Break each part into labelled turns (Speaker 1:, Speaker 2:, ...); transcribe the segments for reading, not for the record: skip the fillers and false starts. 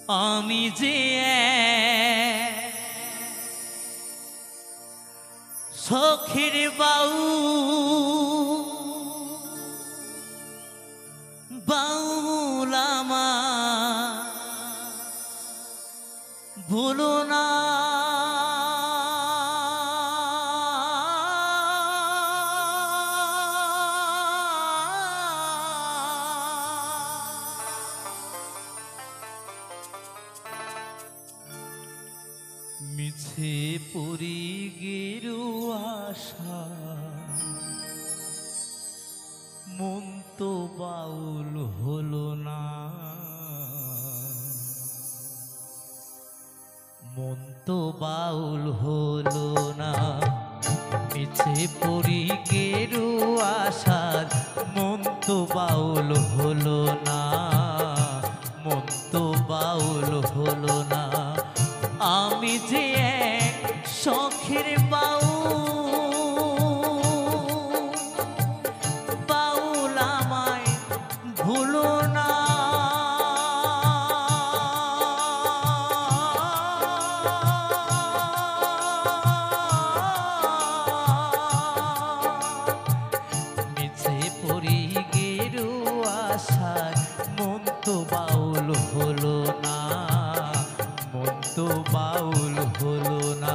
Speaker 1: আমি যে সখীর বাউল আমার ভুলো না মিছে পুরি গেরু আশা মন তো বাউল হলো না, মন তো বাউল হলো না। মিছে পুরি গেরু আশার মন তো বাউল হলো না, মন তো বাউল হলো না। আমি যে এক শখের বাউল আমায় ভুলো না। মিছে পড়ি গেরু আশায় মন তো বাউল হলো না, মন তো বাউল হলো না।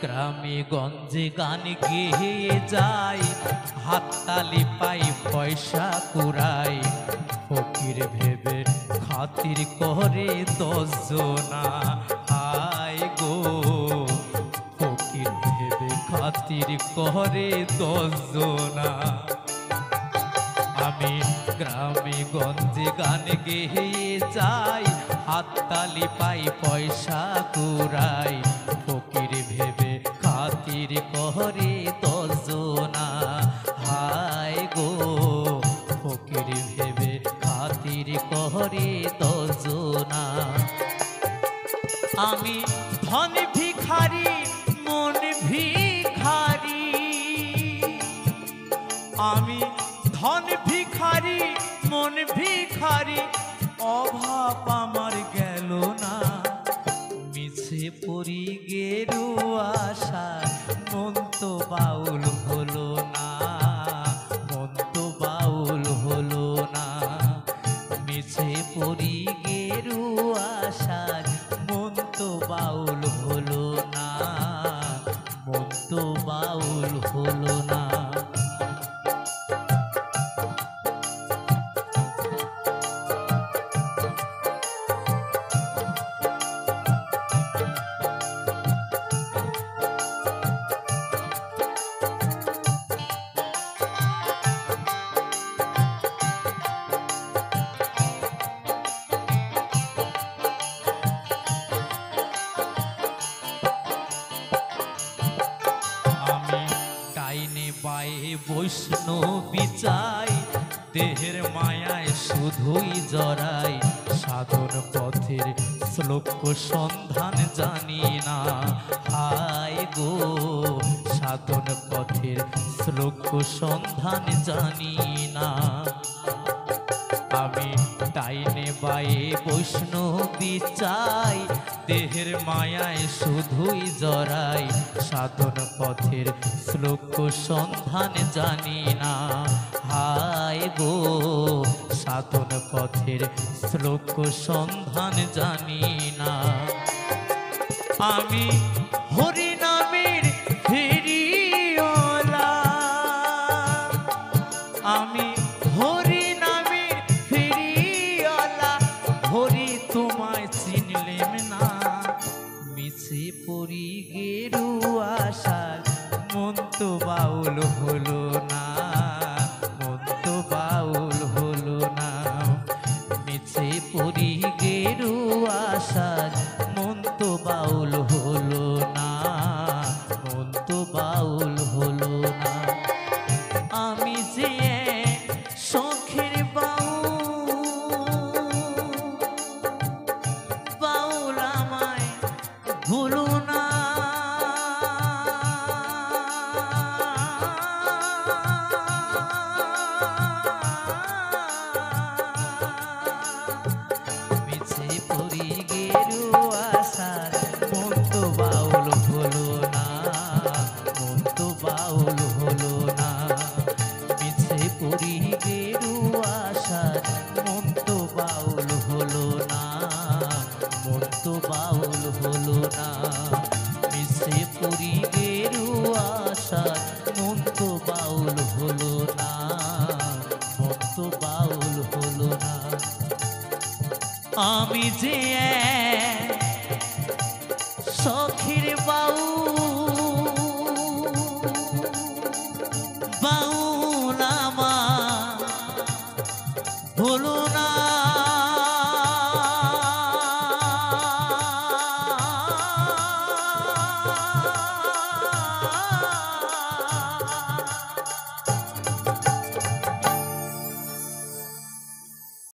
Speaker 1: গ্রামে গঞ্জে গান গেয়ে যাই, হাততালি পাই পয়সা কুড়াই। ফকির ভেবে খাতির করে 10 জনা, হায় গো ফকির ভেবে খাতির করে 10 জনা। আমি গ্রামে গঞ্জে গান গেয়ে যাই, হাততালি পাই পয়সা কুড়াই। ফকির ভেবে খাতির করে 10 জনা, হায় গো ফকির ভেবে খাতির করে 10 জনা। আমি ধন ভিখারি মন ভিখারি, আমি ধন ভিখারি মন ভিখারি, অভাব আমার গেল না। মিছে পড়ি গেরু আশা মন তো বাউল হলো না, মন তো বাউল হলো না। মিছে পড়ি গেরু আশা মন তো বাউল হলো না, মন তো বাউল হলো না। বৈষ্ণবী চাই দেহের মায়ায় শুধুই জড়াই, সাধন পথের শ্লোক সন্ধান জানি না, হায় গো সাধন পথের শ্লোক সন্ধান জানি না। আমি ডাইনে বায়ে বৈষ্ণবী চাই দেহের মায়ায় শুধুই জড়াই, সাধন পথের শ্লোক সন্ধান জানি না, হায় গো সাধন পথের শ্লোক সন্ধান জানি না। আমি হরি নামের ফেরিওয়ালা, আমি হরি নামের ফেরিওয়ালা, হরি তোমায় চিনলেম না। মিছে পড়ি গেরু আশার মন তো বাউল হলো না, মন তো বাউল হলো না। মিছে পড়ি গেরু আশার মন ভুলো না। মিছে পরি গেরুয়া সাজ মন তো বাউল হলো না, মন তো বাউল হলো না। মিছে পরি গেরুয়া সাজ মন তো বাউল হলো না, মন তো বাউল হলো না। মিছে পরি গেরুয়া সাজ মন তো বাউল হলো না, মন তো বাউল হলো না। আমি যে এক শখের বাউল